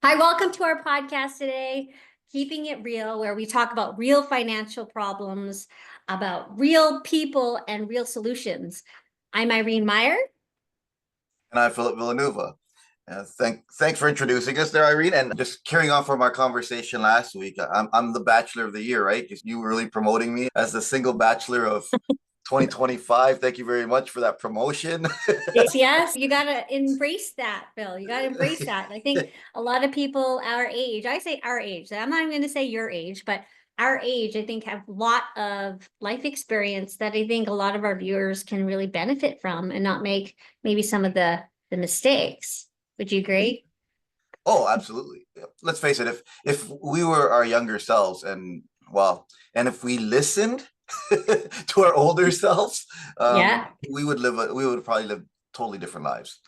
Hi, welcome to our podcast today, Keeping It Real, where we talk about real financial problems, about real people and real solutions. I'm Irene Meyer. And I'm Philip Villanueva. Thanks for introducing us there, Irene. And just carrying on from our conversation last week, I'm the Bachelor of the Year, right? You were really promoting me as the single Bachelor of 2025. Thank you very much for that promotion. Yes, you got to embrace that, Phil. You got to embrace that. I think a lot of people our age, I say our age, I'm not even going to say your age, but our age, I think, have a lot of life experience that I think a lot of our viewers can really benefit from and not make maybe some of the mistakes. Would you agree? Oh, absolutely. Let's face it, if we were our younger selves and if we listened to our older selves, Yeah, we would probably live totally different lives.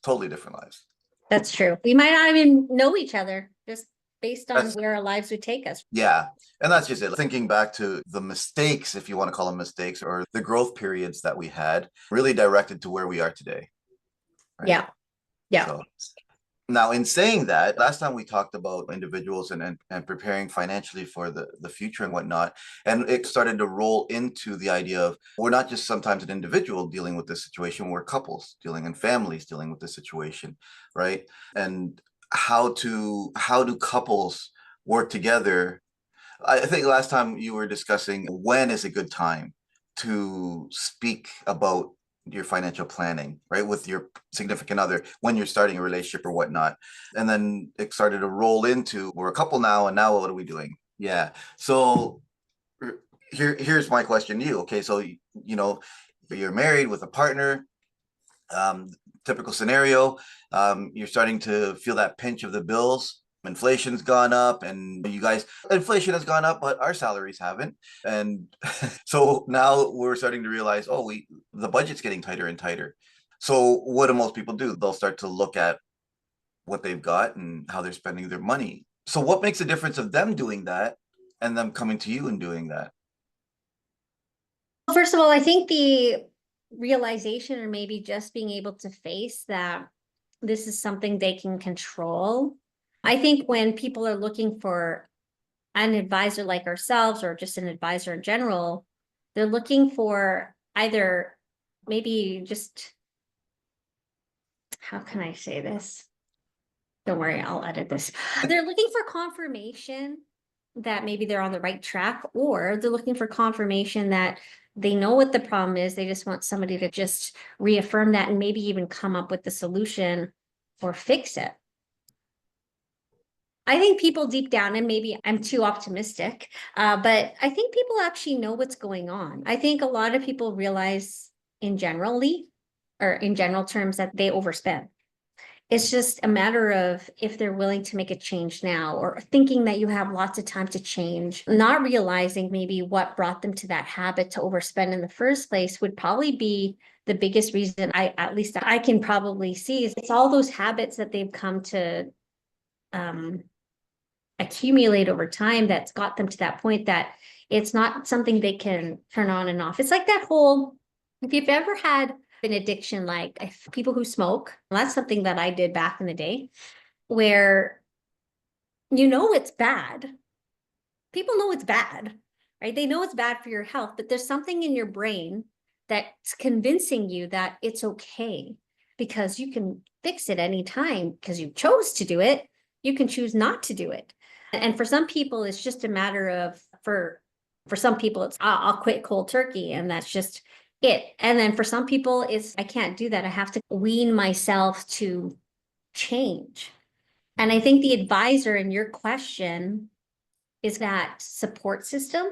Totally different lives. that's true. We might not even know each other just based on That's where our lives would take us. Yeah. And that's just it. Thinking back to the mistakes, if you want to call them mistakes, or the growth periods that we had, really directed to where we are today. Right. Yeah, yeah. So now, in saying that, last time we talked about individuals and preparing financially for the future and whatnot. And it started to roll into the idea of we're not just sometimes an individual dealing with this situation, we're couples dealing and families dealing with this situation, right? And how do couples work together? I think last time you were discussing when is a good time to speak about your financial planning, right, with your significant other when you're starting a relationship or whatnot. And then it started to roll into we're a couple now, and now what are we doing? Yeah. So here's my question to you. Okay, so you're married with a partner, um, typical scenario. You're starting to feel that pinch of the bills. Inflation's gone up, and inflation has gone up, but our salaries haven't. And so now we're starting to realize, oh, the budget's getting tighter and tighter. So what do most people do? They'll start to look at what they've got and how they're spending their money. So what makes the difference of them doing that and them coming to you and doing that? First of all, I think the realization or maybe just being able to face that this is something they can control. I think when people are looking for an advisor like ourselves or just an advisor in general, they're looking for either maybe just, how can I say this? Don't worry, I'll edit this. They're looking for confirmation that maybe they're on the right track, or they're looking for confirmation that they know what the problem is. They just want somebody to just reaffirm that and maybe even come up with the solution or fix it. I think people deep down, and maybe I'm too optimistic, but I think people actually know what's going on. I think a lot of people realize in general terms that they overspend. It's just a matter of if they're willing to make a change now or thinking that you have lots of time to change, not realizing maybe what brought them to that habit to overspend in the first place would probably be the biggest reason at least I can probably see is it's all those habits that they've come to um, accumulate over time that's got them to that point that it's not something they can turn on and off. It's like that whole, if you've ever had an addiction, like if people who smoke, that's something that I did back in the day, where you know it's bad. People know it's bad, right? They know it's bad for your health, but there's something in your brain that's convincing you that it's okay because you can fix it anytime because you chose to do it. You can choose not to do it. And for some people, it's just a matter of for some people, it's I'll quit cold turkey, and that's just it. And then for some people, it's I can't do that. I have to wean myself to change. And I think the advisor in your question is that support system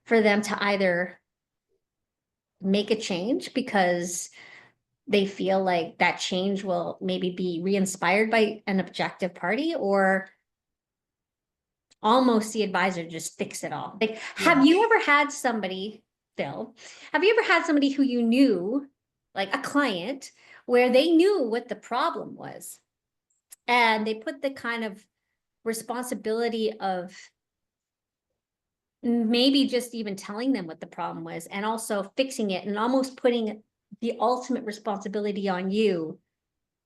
for them to either make a change because they feel like that change will maybe be re-inspired by an objective party, or almost the advisor just fix it all. Like, Yeah. have you ever had somebody, Phil, have you ever had somebody who you knew, like a client, where they knew what the problem was and they put the kind of responsibility of maybe just even telling them what the problem was and also fixing it and almost putting the ultimate responsibility on you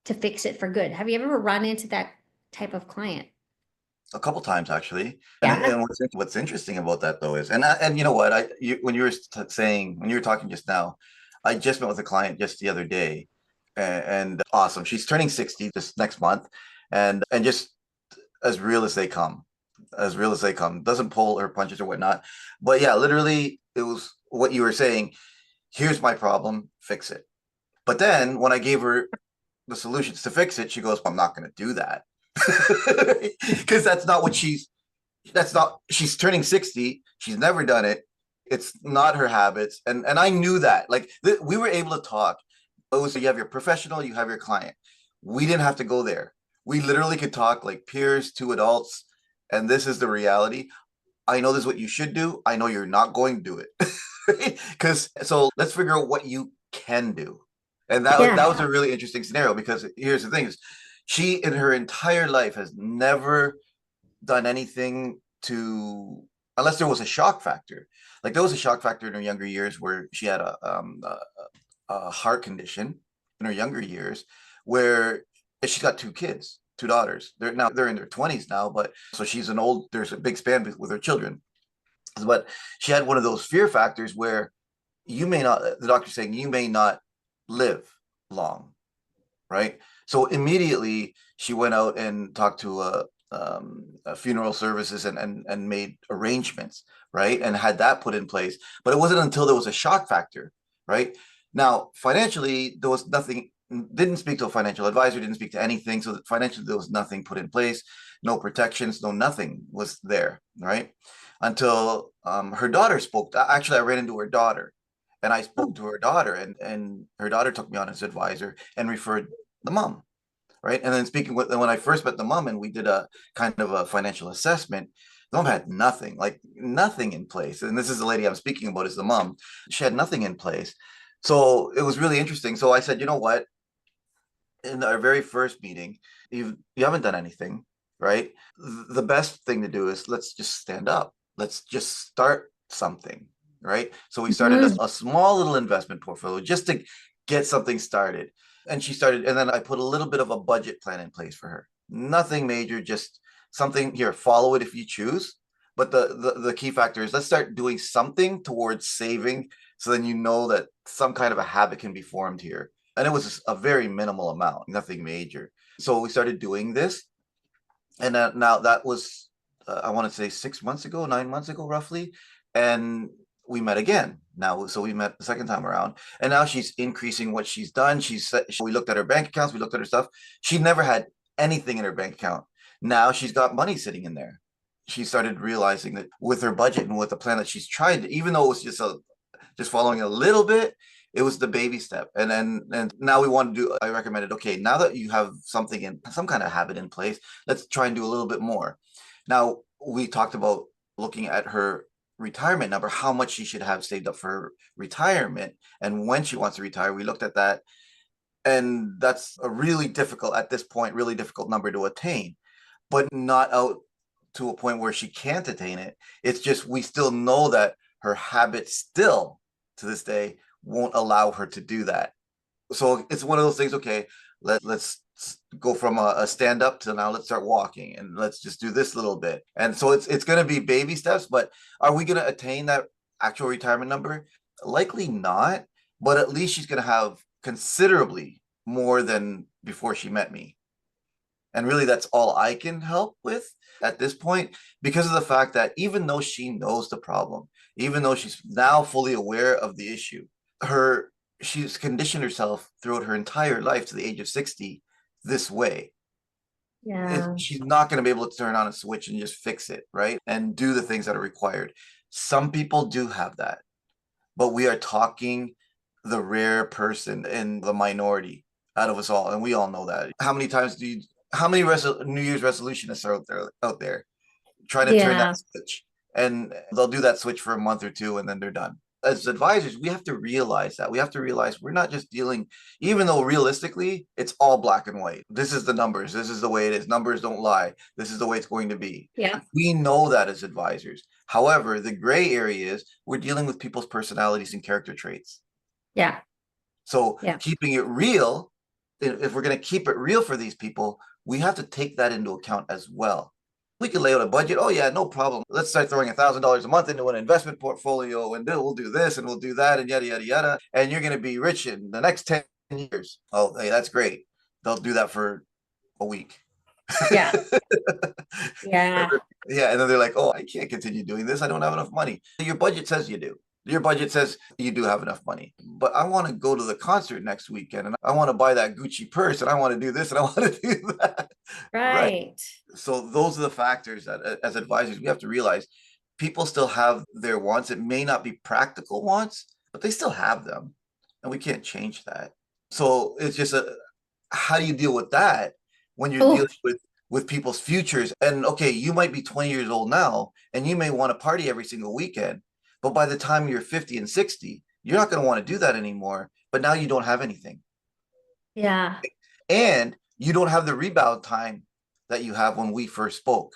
to fix it for good? Have you ever run into that Mm-hmm. type of client. A couple times actually. Yeah. And what's interesting about that though is, and you know what, when you were saying, when you were talking just now, I just met with a client just the other day, and awesome. She's turning 60 this next month, and just as real as they come, as real as they come. Doesn't pull her punches or whatnot. But yeah, literally, it was what you were saying. Here's my problem, fix it. But then when I gave her the solutions to fix it, she goes, I'm not going to do that. Because that's not, she's turning 60. She's never done it. It's not her habits. And I knew that. Like we were able to talk. It was, you have your professional, you have your client. We didn't have to go there. We literally could talk like peers, two adults. And this is the reality. I know this is what you should do. I know you're not going to do it. Because so let's figure out what you can do. And that was Yeah. a really interesting scenario, because here's the thing is, she in her entire life has never done anything to, unless there was a shock factor. Like there was a shock factor in her younger years where she had a heart condition in her younger years, where she's got two kids, two daughters. They're in their 20s now, but so there's a big span with her children. But she had one of those fear factors where the doctor's saying you may not live long, right? So immediately she went out and talked to a funeral services and made arrangements, right? And had that put in place. But it wasn't until there was a shock factor, right? Now, financially, there was nothing, didn't speak to a financial advisor, didn't speak to anything. So financially, there was nothing put in place, no protections, no nothing was there, right? Until her daughter spoke. Actually, I ran into her daughter, and I spoke Oh, to her daughter, and her daughter took me on as advisor and referred the mom, right? And then speaking with, when I first met the mom and we did a kind of a financial assessment, the mom had nothing, like nothing in place. And this is the lady I'm speaking about, is the mom. She had nothing in place. So it was really interesting. So I said, you know what? In our very first meeting, you haven't done anything, right? The best thing to do is let's just stand up. Let's just start something, right? So we started mhm. a small little investment portfolio just to get something started. And she started, and then I put a little bit of a budget plan in place for her. Nothing major, just something here, follow it if you choose. But the key factor is let's start doing something towards saving, so then you know that some kind of a habit can be formed here. And it was a very minimal amount, nothing major. So we started doing this, and now that was I want to say 6 months ago, 9 months ago, roughly, and we met again. Now, so we met the second time around, and now she's increasing what she's done. We looked at her bank accounts, we looked at her stuff. She never had anything in her bank account. Now she's got money sitting in there. She started realizing that with her budget and with the plan that she's tried, even though it was just following a little bit, it was the baby step. And now we want to do, I recommended, okay, now that you have something in some kind of habit in place, let's try and do a little bit more. Now we talked about looking at her retirement number, how much she should have saved up for her retirement, and when she wants to retire. We looked at that, and that's a really difficult, at this point, really difficult number to attain, but not out to a point where she can't attain it. It's just we still know that her habits still to this day won't allow her to do that. So it's one of those things. Okay, let's go from a stand up to now let's start walking, and let's just do this little bit. And so it's going to be baby steps. But are we going to attain that actual retirement number? Likely not. But at least she's going to have considerably more than before she met me. And really, that's all I can help with at this point, because of the fact that even though she knows the problem, even though she's now fully aware of the issue, her she's conditioned herself throughout her entire life to the age of 60 this way. Yeah. She's not going to be able to turn on a switch and just fix it, right? And do the things that are required. Some people do have that, but we are talking the rare person in the minority out of us all, and we all know that. How many New Year's resolutionists are out there trying to turn that Yeah. switch, and they'll do that switch for a month or two and then they're done. As advisors, we have to realize that. We have to realize we're not just dealing, even though realistically it's all black and white. This is the numbers. This is the way it is. Numbers don't lie. This is the way it's going to be. Yeah. We know that as advisors. However, the gray area is we're dealing with people's personalities and character traits. Yeah. So Yeah. keeping it real, if we're going to keep it real for these people, we have to take that into account as well. We can lay out a budget. Oh yeah, no problem. Let's start throwing $1,000 a month into an investment portfolio, and we'll do this and we'll do that and yada yada yada. And you're going to be rich in the next 10 years. Oh, hey, that's great. They'll do that for a week. Yeah. Yeah. Yeah, and then they're like, oh, I can't continue doing this. I don't have enough money. Your budget says you do. Your budget says you do have enough money. But I want to go to the concert next weekend, and I want to buy that Gucci purse, and I want to do this and I want to do that. Right. Right. So those are the factors that as advisors we have to realize people still have their wants. It may not be practical wants, but they still have them, and we can't change that. So it's just how do you deal with that when you're Oh, dealing with people's futures? And okay, you might be 20 years old now and you may want to party every single weekend, but by the time you're 50 and 60, you're not going to want to do that anymore. But now you don't have anything. yeah. And you don't have the rebound time that you have when we first spoke.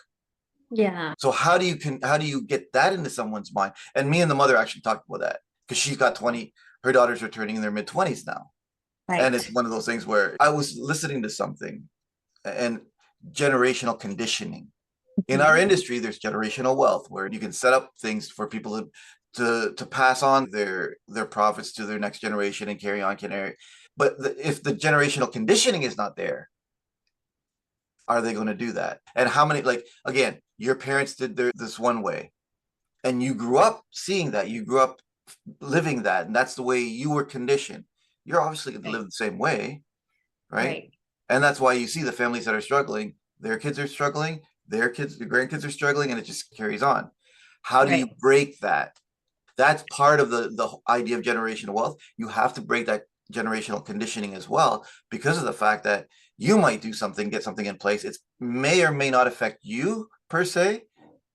Yeah. So how do you get that into someone's mind? And me and the mother actually talked about that because she's got 20, her daughters are turning in their mid-20s now. And it's Right. one of those things where I was listening to something and generational conditioning. In our industry, there's generational wealth where you can set up things for people to pass on their profits to their next generation and carry on. But if the generational conditioning is not there, are they going to do that? And how many, like, again, your parents did this one way and you grew up seeing that, you grew up living that, and that's the way you were conditioned. You're obviously going to Right. live the same way, right? Right. And that's why you see the families that are struggling, their kids are struggling, their grandkids are struggling, and it just carries on. How do you Right. break that? That's part of the idea of generational wealth. You have to break that generational conditioning as well, because of the fact that you might do something, get something in place. It may or may not affect you per se,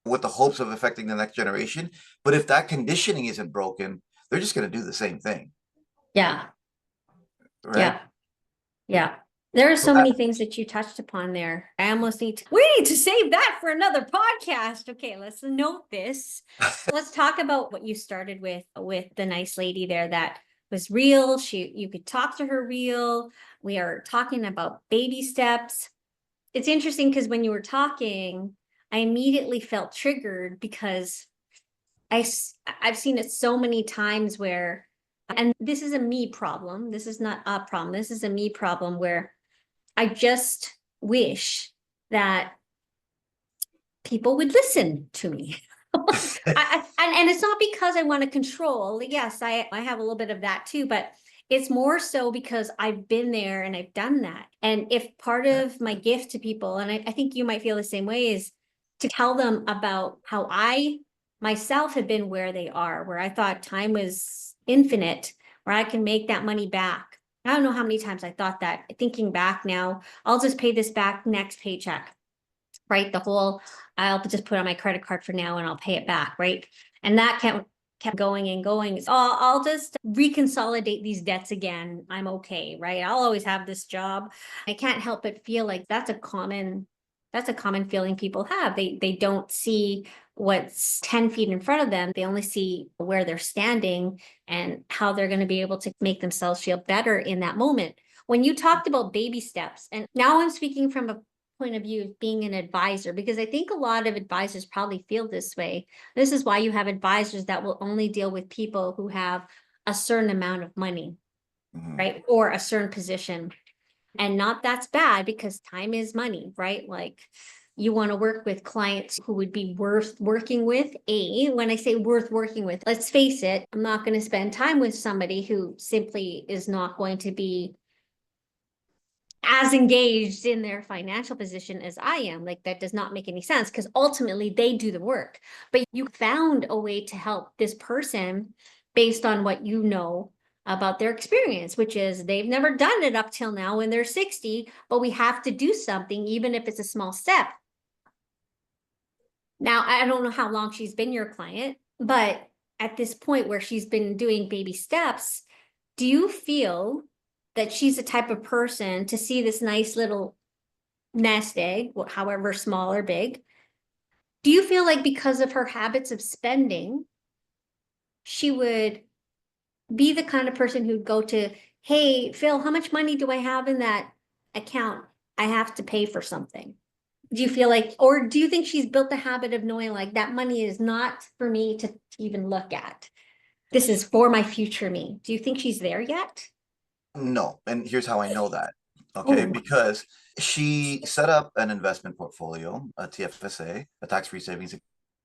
with the hopes of affecting the next generation. But if that conditioning isn't broken, they're just going to do the same thing, Yeah. right? Yeah. Yeah. There are So so that, many things that you touched upon there. I almost we need to save that for another podcast. Okay, let's note this. Let's talk about what you started with the nice lady there that was real. You could talk to her real. We are talking about baby steps. It's interesting because when you were talking, I immediately felt triggered because I've seen it so many times where, and this is a me problem. This is not a problem. This is a me problem where I just wish that people would listen to me. And it's not because I want to control. Yes, I have a little bit of that too, but it's more so because I've been there and I've done that. And if part of my gift to people, and I think you might feel the same way, is to tell them about how I myself have been where they are, where I thought time was infinite, where I can make that money back. I don't know how many times I thought that. Thinking back now, I'll just pay this back next paycheck, right? I'll just put on my credit card for now and I'll pay it back, right? And that kept going and going. So I'll just reconsolidate these debts again. I'm okay, right? I'll always have this job. I can't help but feel like that's a common feeling people have. They don't see what's 10 feet in front of them. They only see where they're standing and how they're going to be able to make themselves feel better in that moment. When you talked about baby steps, and now I'm speaking from a point of view of being an advisor, because I think a lot of advisors probably feel this way. This is why you have advisors that will only deal with people who have a certain amount of money, Mhm. right? Or a certain position. And not that's bad because time is money, right? Like you want to work with clients who would be worth working with. When I say worth working with, let's face it, I'm not going to spend time with somebody who simply is not going to be as engaged in their financial position as I am. Like that does not make any sense because ultimately they do the work. But you found a way to help this person based on what you know about their experience, which is they've never done it up till now when they're 60, but we have to do something, even if it's a small step. Now, I don't know how long she's been your client, but at this point where she's been doing baby steps, do you feel that she's the type of person to see this nice little nest egg, however small or big? Do you feel like because of her habits of spending, she would be the kind of person who'd go to, hey, Phil, how much money do I have in that account? I have to pay for something. Do you feel like, or do you think she's built the habit of knowing like that money is not for me to even look at? This is for my future me. Do you think she's there yet? No, and here's how I know that. Okay, Oh, because she set up an investment portfolio, a TFSA, a tax-free savings,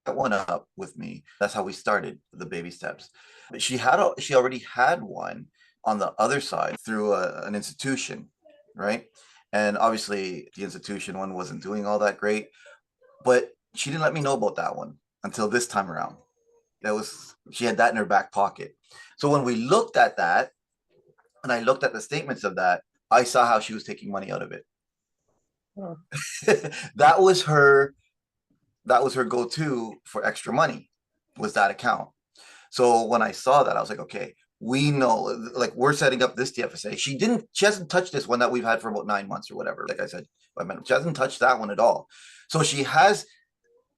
that one up with me. That's how we started the baby steps. But she already had one on the other side through an institution, right? And obviously the institution one wasn't doing all that great, but she didn't let me know about that one until this time around. That was she had that in her back pocket. So when we looked at that, and I looked at the statements of that, I saw how she was taking money out of it. oh, that was her that was her go-to for extra money, was that account. So when I saw that, I was like, okay, we know, like, we're setting up this TFSA. She hasn't touched this one that we've had for about 9 months or whatever. Like I said, she hasn't touched that one at all. So she has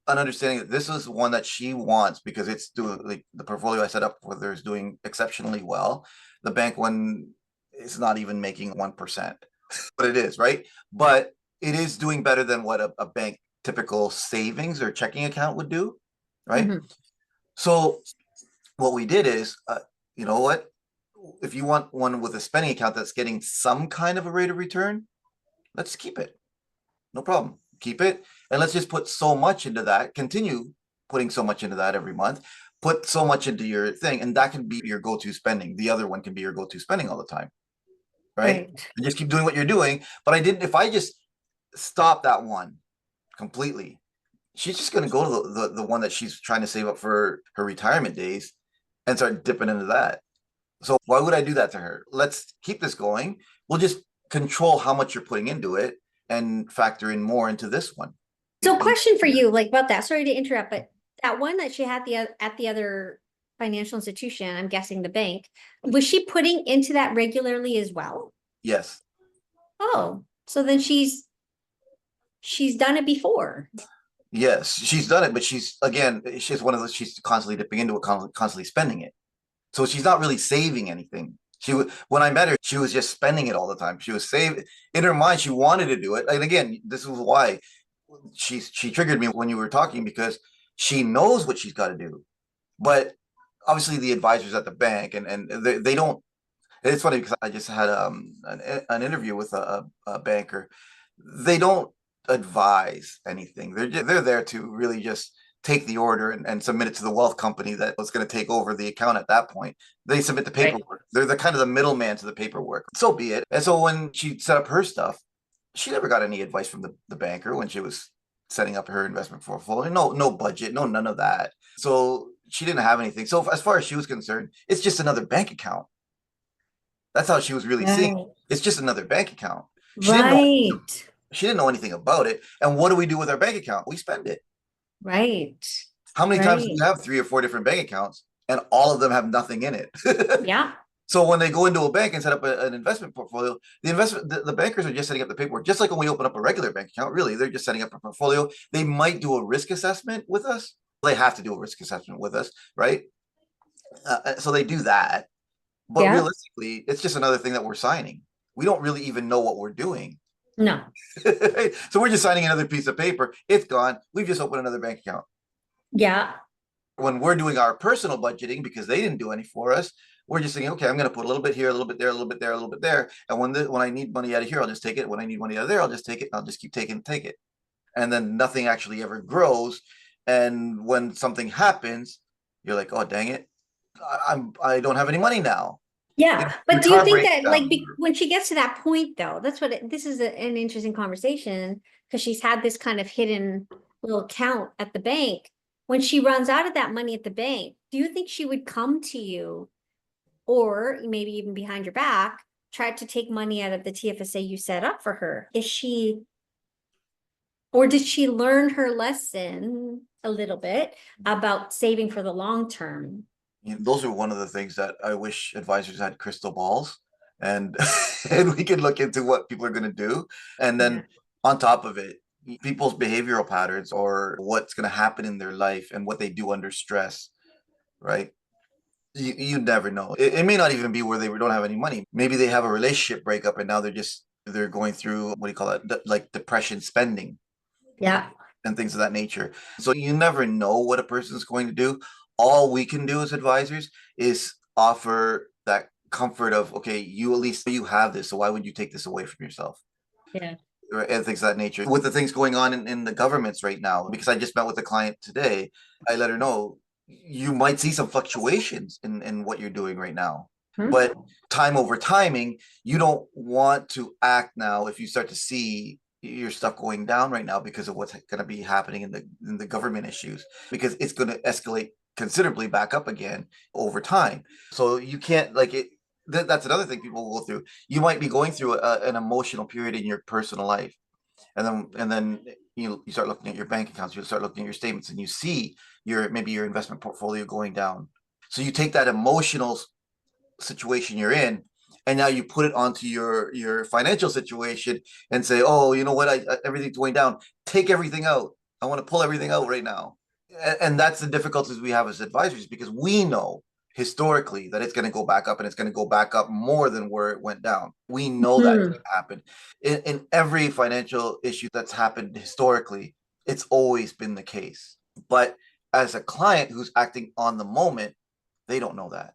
an understanding that this is one that she wants because it's doing, like, the portfolio I set up for her is doing exceptionally well. The bank one is not even making 1%, but it is, right? But it is doing better than what a bank typical savings or checking account would do, right? mhm. So what we did is, you know what? If you want one with a spending account that's getting some kind of a rate of return, let's keep it. No problem. Keep it. And let's just put so much into that. Continue putting so much into that every month. Put so much into your thing. And that can be your go-to spending. The other one can be your go-to spending all the time. Right. Right. And just keep doing what you're doing. But if I just stop that one completely, she's just going to go to the one that she's trying to save up for her retirement days and start dipping into that. So why would I do that to her? Let's keep this going. We'll just control how much you're putting into it and factor in more into this one. So And question for you, like about that, sorry to interrupt, but that one that she had at the other financial institution, I'm guessing the bank, was she putting into that regularly as well? yes, Oh, so then she's done it before. yes, she's done it, but she's one of those, she's constantly dipping into it, constantly spending it. So she's not really saving anything. When I met her, she was just spending it all the time. She was saving in her mind. She wanted to do it. And again, this is why she triggered me when you were talking, because she knows what she's got to do. But obviously the advisors at the bank and they don't. It's funny because I just had an interview with a banker. They don't advise anything. They're there to really just take the order and submit it to the wealth company that was going to take over the account at that point. They submit the Right. paperwork. They're the kind of the middleman to the paperwork. So be it. And so when she set up her stuff, she never got any advice from the banker when she was setting up her investment portfolio. No budget, no none of that. So she didn't have anything. So as far as she was concerned, it's just another bank account. That's how she was really seeing it. Right. It's just another bank account. She didn't know Right. she didn't know anything about it. And what do we do with our bank account? We spend it. Right. How many times do Right. you have 3 or 4 different bank accounts and all of them have nothing in it? Yeah. So when they go into a bank and set up an investment portfolio, the bankers are just setting up the paperwork, just like when we open up a regular bank account. Really, they're just setting up a portfolio. They might do a risk assessment with us. They have to do a risk assessment with us, right? So they do that, but Yeah. realistically, it's just another thing that we're signing. We don't really even know what we're doing. No. So we're just signing another piece of paper. It's gone. We've just opened another bank account. Yeah. When we're doing our personal budgeting, because they didn't do any for us, we're just thinking, okay, I'm going to put a little bit here, a little bit there, a little bit there, a little bit there. And when I need money out of here, I'll just take it. When I need money out of there, I'll just take it. I'll just keep take it. And then nothing actually ever grows. And when something happens, you're like, oh, dang it. I don't have any money now. Yeah. Your But do you car think breaks that like down. when she gets to that point though, that's what this is an interesting conversation because she's had this kind of hidden little account at the bank. When she runs out of that money at the bank, do you think she would come to you or maybe even behind your back, try to take money out of the TFSA you set up for her? Is she or did she learn her lesson a little bit about saving for the long term? Those are one of the things that I wish advisors had crystal balls, and and we can look into what people are going to do. And Yeah. then on top of it, people's behavioral patterns or what's going to happen in their life and what they do under stress, right? You never know. It may not even be where they don't have any money. Maybe they have a relationship breakup and now they're just They're going through, what do you call it? Like depression spending Yeah. and things of that nature. So you never know what a person's going to do. All we can do as advisors is offer that comfort of, okay, you at least you have this, so why would you take this away from yourself? Yeah. Right, and things of that nature. With the things going on in the governments right now, because I just met with a client today, I let her know you might see some fluctuations in what you're doing right now. Hmm. But time over timing, you don't want to act now if you start to see your stuff going down right now because of what's going to be happening in the government issues, because it's going to escalate considerably back up again over time. So you can't like it. That's another thing people will go through. You might be going through an emotional period in your personal life, and then you start looking at your bank accounts, you start looking at your statements, and you see maybe your investment portfolio going down. So you take that emotional situation you're in, and now you put it onto your financial situation and say, oh, you know what, everything's going down, take everything out, I want to pull everything out right now. And that's the difficulties we have as advisors, because we know historically that it's going to go back up, and it's going to go back up more than where it went down. We know that Hmm. happened in every financial issue that's happened historically. It's always been the case. But as a client who's acting on the moment, they don't know that.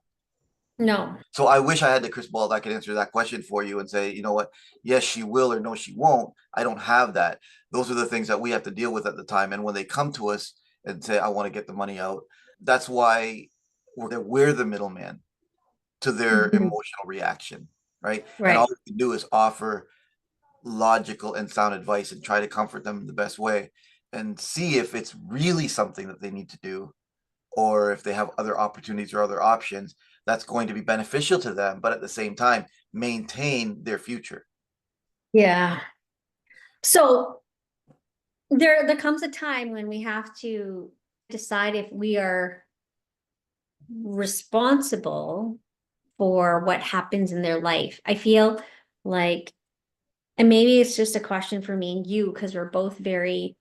No. So I wish I had the crystal ball that could answer that question for you and say, you know what, yes, she will, or no, she won't. I don't have that. Those are the things that we have to deal with at the time. And when they come to us and say, I want to get the money out, that's why we're the middleman to their Mhm. emotional reaction, right? And all Right. we can do is offer logical and sound advice and try to comfort them in the best way and see if it's really something that they need to do, or if they have other opportunities or other options that's going to be beneficial to them, but at the same time, maintain their future. Yeah. So there comes a time when we have to decide if we are responsible for what happens in their life. I feel like, and maybe it's just a question for me and you, because we're both very,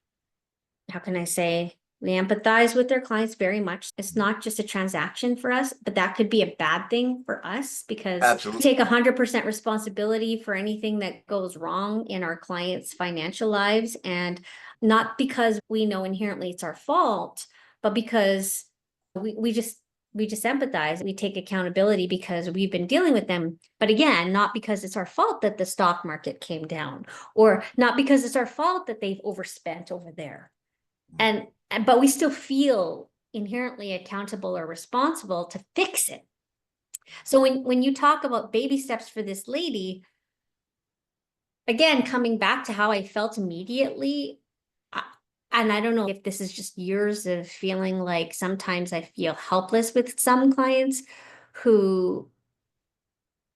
how can I say, we empathize with their clients very much. It's not just a transaction for us, but that could be a bad thing for us because we Absolutely. take 100% responsibility for anything that goes wrong in our clients' financial lives. And not because we know inherently it's our fault, but because we just empathize. We take accountability because we've been dealing with them. But again, not because it's our fault that the stock market came down, or not because it's our fault that they've overspent over there. And but we still feel inherently accountable or responsible to fix it. So when you talk about baby steps for this lady, again, coming back to how I felt immediately, and I don't know if this is just years of feeling like sometimes I feel helpless with some clients who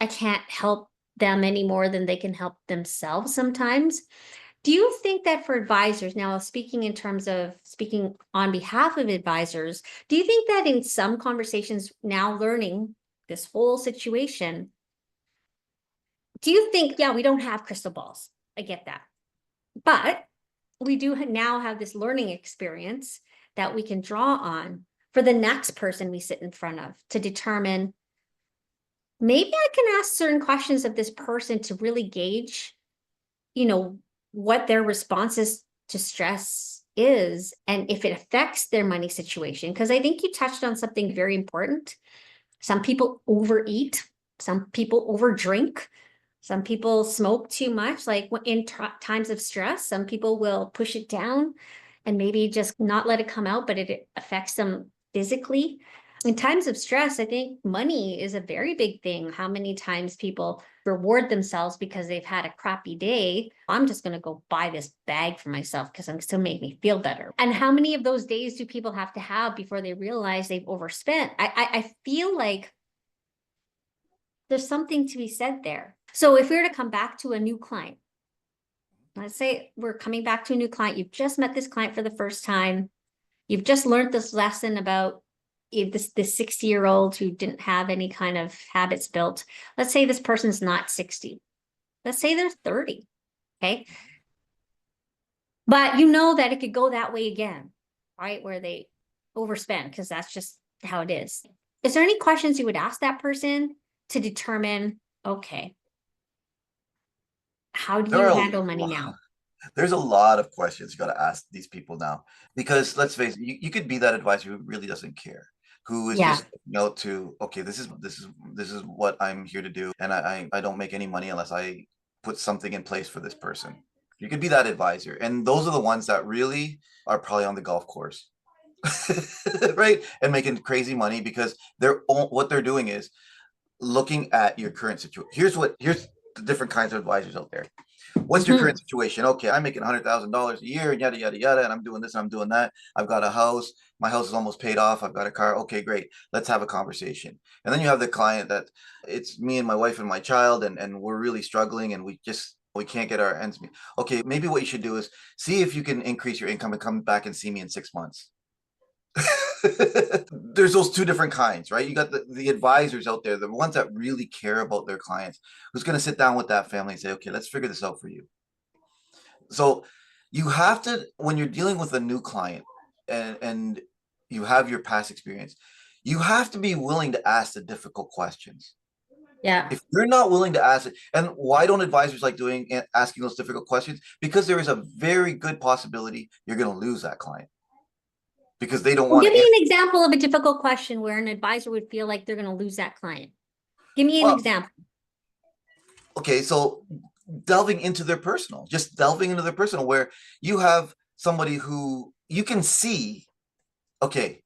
I can't help them any more than they can help themselves sometimes. Do you think that for advisors, now speaking in terms of speaking on behalf of advisors, do you think that in some conversations now learning this whole situation, do you think, yeah, we don't have crystal balls. I get that. But we do now have this learning experience that we can draw on for the next person we sit in front of to determine, maybe I can ask certain questions of this person to really gauge, you know, what their responses to stress is and if it affects their money situation. Because I think you touched on something very important. Some people overeat, some people overdrink, some people smoke too much. Like in times of stress, some people will push it down and maybe just not let it come out, but it affects them physically. In times of stress, I think money is a very big thing. How many times people reward themselves because they've had a crappy day? I'm just going to go buy this bag for myself because it's going to make me feel better. And how many of those days do people have to have before they realize they've overspent? I feel like there's something to be said there. So if we were to come back to a new client, let's say we're coming back to a new client, you've just met this client for the first time, you've just learned this lesson about this 60-year-old who didn't have any kind of habits built. Let's say this person's not 60. Let's say they're 30. Okay. But you know that it could go that way again, right? Where they overspend, because that's just how it is. Is there any questions you would ask that person to determine, okay, How do There you are handle money now? there's a lot of questions you got to ask these people now, because let's face it, you could be that advisor who really doesn't care, who is Yeah. just to, okay, this is what I'm here to do, and I don't make any money unless I put something in place for this person. You could be that advisor, and those are the ones that really are probably on the golf course, right, and making crazy money because what they're doing is looking at your current situation. Here's the different kinds of advisors out there. What's your current Hmm. situation? Okay, I'm making $100,000 a year and yada yada yada, and I'm doing this and I'm doing that. I've got a house. My house is almost paid off. I've got a car. Okay, great. Let's have a conversation. And then you have the client that it's me and my wife and my child, and we're really struggling, and we can't get our ends meet. Okay, maybe what you should do is see if you can increase your income and come back and see me in 6 months. There's those two different kinds, right? You got the advisors out there, the ones that really care about their clients, who's going to sit down with that family and say, okay, let's figure this out for you. So you have to, when you're dealing with a new client, and you have your past experience, you have to be willing to ask the difficult questions. Yeah. If you're not willing to ask it, and why don't advisors like asking those difficult questions? Because there is a very good possibility you're going to lose that client because they don't Well, want give to me answer. an example of a difficult question where an advisor would feel like they're going to lose that client. Give me an Well, example. okay, so just delving into their personal, where you have somebody who you can see, okay,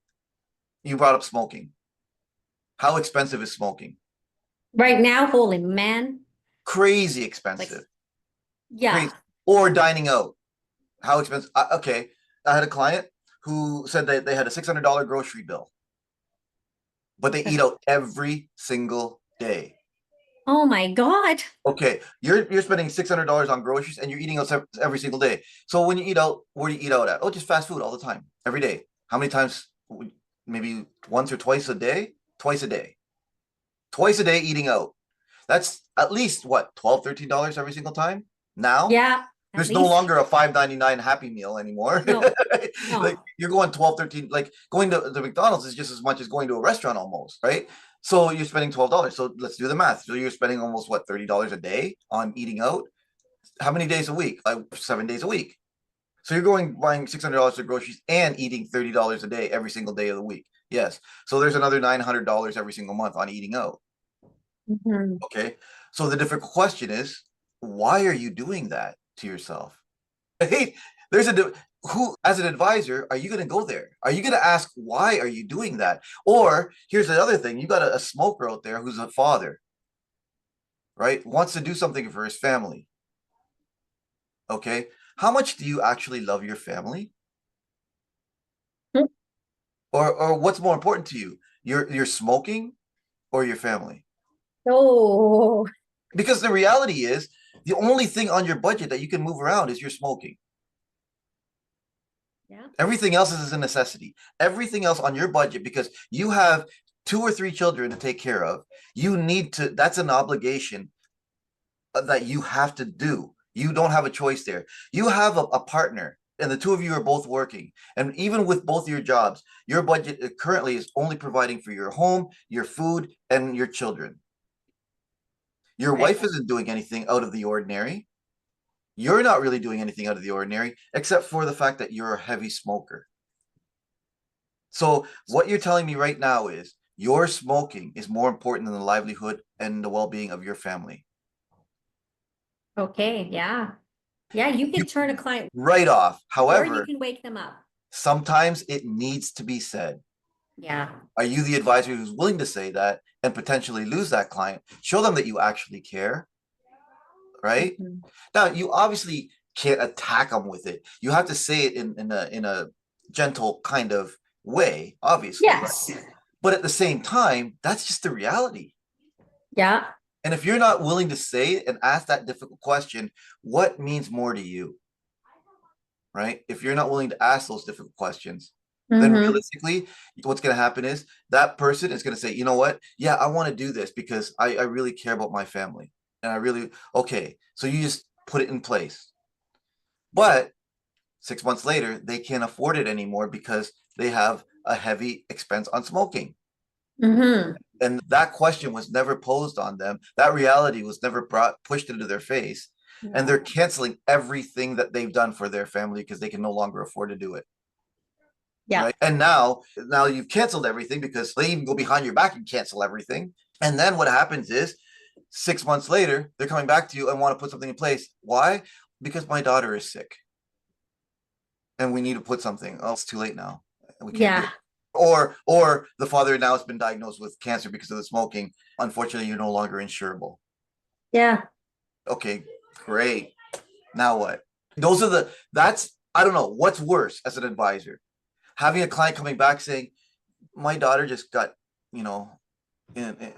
you brought up smoking. How expensive is smoking? Right now, holy man, Crazy like, expensive. yeah. Crazy. Or dining out. How expensive? Okay, I had a client who said that they had a $600 grocery bill, but they eat out every single day. Oh my God. Okay, you're spending $600 on groceries and you're eating out every single day. So when you eat out, where do you eat out at? Oh, just fast food all the time, every day. How many times? Maybe once or twice a day. Twice a day. Twice a day eating out. That's at least what, $12, $13 every single time. Now Yeah, at there's no least. longer a $5.99 Happy Meal anymore. No, Like no. you're going 12, 13. Like going to the McDonald's is just as much as going to a restaurant almost, right? So you're spending $12. So let's do the math. So you're spending almost what, $30 a day on eating out. How many days a week? 7 days a week. So you're going buying $600 of groceries and eating $30 a day every single day of the week. Yes. So there's another $900 every single month on eating out. Mhm. Okay. So the difficult question is, why are you doing that to yourself? Hey, there's who, as an advisor, are you going to go there? Are you going to ask, why are you doing that? Or here's the other thing, you got a smoker out there who's a father, right? Wants to do something for his family. Okay. How much do you actually love your family? Or what's more important to you? Your smoking or your family? Oh, Because the reality is the only thing on your budget that you can move around is your smoking. yeah. Everything else is a necessity. Everything else on your budget, because you have 2 or 3 children to take care of. You need to, that's an obligation that you have to do. You don't have a choice there. You have a partner, and the two of you are both working. And even with both your jobs, your budget currently is only providing for your home, your food, and your children. Your Right. wife isn't doing anything out of the ordinary. You're not really doing anything out of the ordinary, except for the fact that you're a heavy smoker. So what you're telling me right now is your smoking is more important than the livelihood and the well-being of your family. Okay. Yeah. Yeah. You You can turn a client right off. or you However, can wake them up. sometimes it needs to be said. Yeah. Are you the advisor who's willing to say that and potentially lose that client? Show them that you actually care, right? Mhm. Now, you obviously can't attack them with it. You have to say it in a gentle kind of way, obviously, right? Yes. But at the same time, that's just the reality. Yeah. And if you're not willing to say and ask that difficult question, what means more to you, right? If you're not willing to ask those difficult questions, then Hmm. realistically, what's going to happen is that person is going to say, you know what? Yeah, I want to do this because I really care about my family. And I really, okay. So you just put it in place. But 6 months later, they can't afford it anymore because they have a heavy expense on smoking. Hmm. And that question was never posed on them. That reality was never pushed into their face. and they're canceling everything that they've done for their family because they can no longer afford to do it. Yeah. Right. And now you've canceled everything because they even go behind your back and cancel everything. And then what happens is 6 months later, they're coming back to you and want to put something in place. Why? Because my daughter is sick and we need to put something. Oh, it's too late now. We can't do Yeah. it. Or the father now has been diagnosed with cancer because of the smoking. Unfortunately, you're no longer insurable. Yeah. Okay, great. Now what? I don't know what's worse as an advisor. Having a client coming back saying, my daughter just got, you know,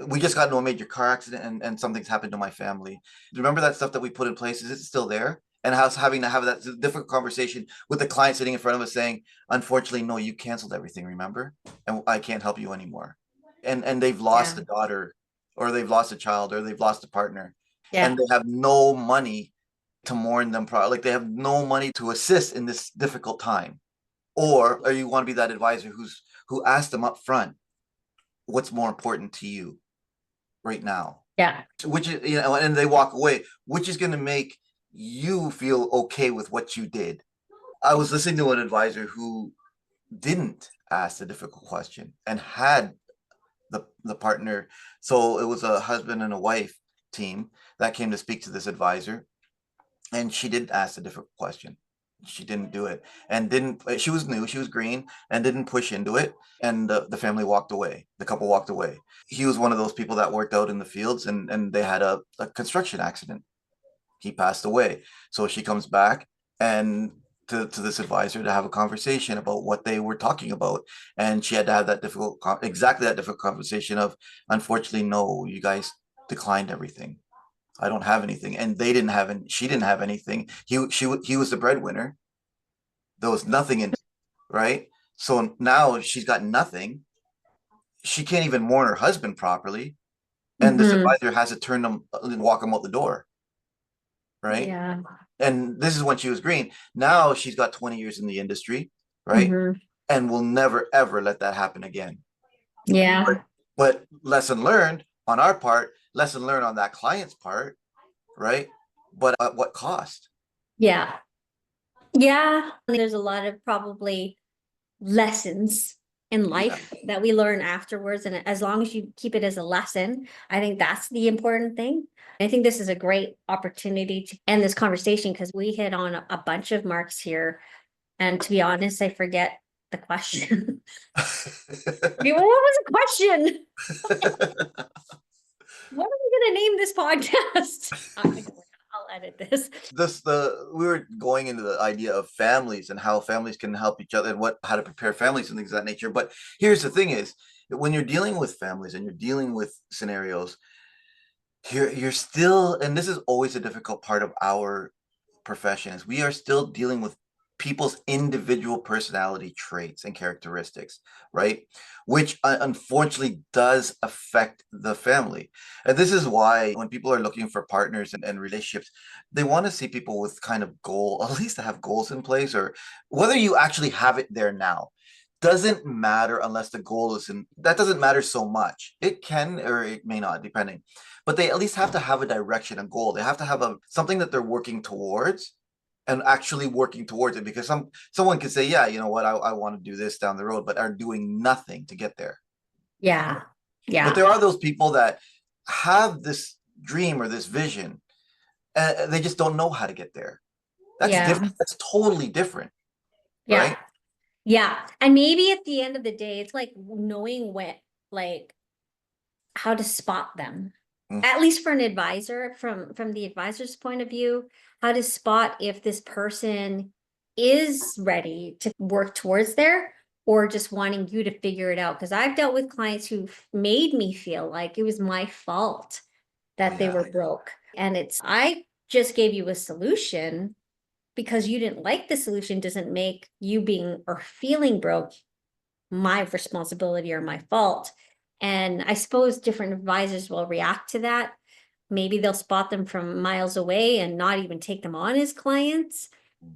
we just got into a major car accident and something's happened to my family. Remember that stuff that we put in place? Is it still there? And how's having to have that difficult conversation with the client sitting in front of us saying, unfortunately, no, you canceled everything, remember? And I can't help you anymore. And they've lost Yeah. a daughter or they've lost a child or they've lost a partner Yeah. and they have no money to mourn them. Like they have no money to assist in this difficult time. Or you want to be that advisor who asked them up front, what's more important to you right now? Yeah. Which is, and they walk away, which is going to make you feel okay with what you did. I was listening to an advisor who didn't ask the difficult question and had the partner. So it was a husband and a wife team that came to speak to this advisor, and she didn't ask the difficult question. She didn't do it and didn't. She was new, she was green, and didn't push into it. And the family walked away. The couple walked away. He was one of those people that worked out in the fields, and they had a construction accident. He passed away. So she comes back and to this advisor to have a conversation about what they were talking about. And she had to have that exactly that difficult conversation of, unfortunately, no, you guys declined everything. I don't have anything. And they didn't have, and she didn't have anything. He was the breadwinner. There was nothing in, right? So now she's got nothing. She can't even mourn her husband properly. And this Mm-hmm. advisor has to turn them and walk them out the door, right? Yeah. And this is when she was green. Now she's got 20 years in the industry, right? Mm-hmm. And will never ever let that happen again. Yeah. But lesson learned on our part, lesson learned on that client's part, right? But at what cost? Yeah. Yeah. There's a lot of probably lessons in Yeah. life that we learn afterwards. And as long as you keep it as a lesson, I think that's the important thing. I think this is a great opportunity to end this conversation because we hit on a bunch of marks here. And to be honest, I forget the question. Okay, well, what was the question? What are we gonna name this podcast? I'll edit this. We were going into the idea of families and how families can help each other and how to prepare families and things of that nature. But here's the thing is, when you're dealing with families and you're dealing with scenarios, you're still, and this is always a difficult part of our profession, is we are still dealing with people's individual personality traits and characteristics, right? Which unfortunately does affect the family. And this is why when people are looking for partners and relationships, they want to see people with kind of at least to have goals in place, or whether you actually have it there now. Doesn't matter unless the goal is in, that doesn't matter so much. It can or it may not, depending. But they at least have to have a direction, a goal. They have to have something that they're working towards and actually working towards it, because someone could say, yeah, you know what, I want to do this down the road, but are doing nothing to get there. Yeah. But there Yeah. are those people that have this dream or this vision, and they just don't know how to get there. That's Yeah. different. That's totally different, Yeah. right? Yeah. And maybe at the end of the day, it's like knowing like how to spot them. Mm. At least for an advisor, from the advisor's point of view, how to spot if this person is ready to work towards there or just wanting you to figure it out. Because I've dealt with clients who made me feel like it was my fault that they Yeah. were broke. And I just gave you a solution because you didn't like the solution doesn't make you being or feeling broke my responsibility or my fault. And I suppose different advisors will react to that. Maybe they'll spot them from miles away and not even take them on as clients.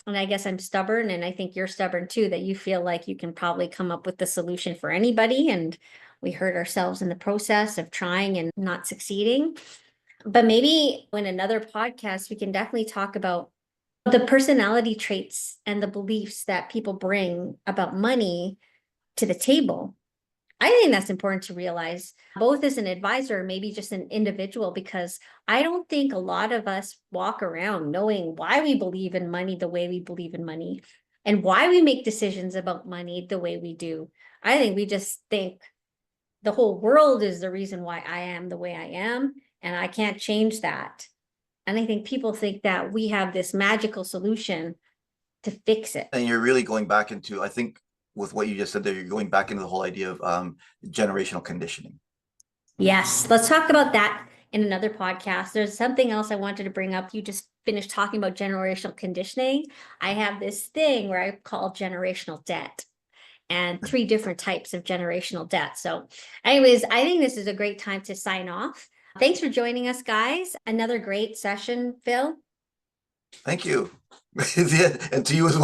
And I guess I'm stubborn, and I think you're stubborn too, that you feel like you can probably come up with the solution for anybody. And we hurt ourselves in the process of trying and not succeeding. But maybe in another podcast, we can definitely talk about the personality traits and the beliefs that people bring about money to the table. I think that's important to realize, both as an advisor, maybe just an individual, because I don't think a lot of us walk around knowing why we believe in money the way we believe in money and why we make decisions about money the way we do. I think we just think the whole world is the reason why I am the way I am, and I can't change that. And I think people think that we have this magical solution to fix it. And you're really going back into, I think, with what you just said there, you're going back into the whole idea of generational conditioning. Yes, let's talk about that in another podcast. There's something else I wanted to bring up. You just finished talking about generational conditioning. I have this thing where I call generational debt and 3 different types of generational debt. So anyways, I think this is a great time to sign off. Thanks for joining us, guys. Another great session, Phil. Thank you. Yeah, and to you as well.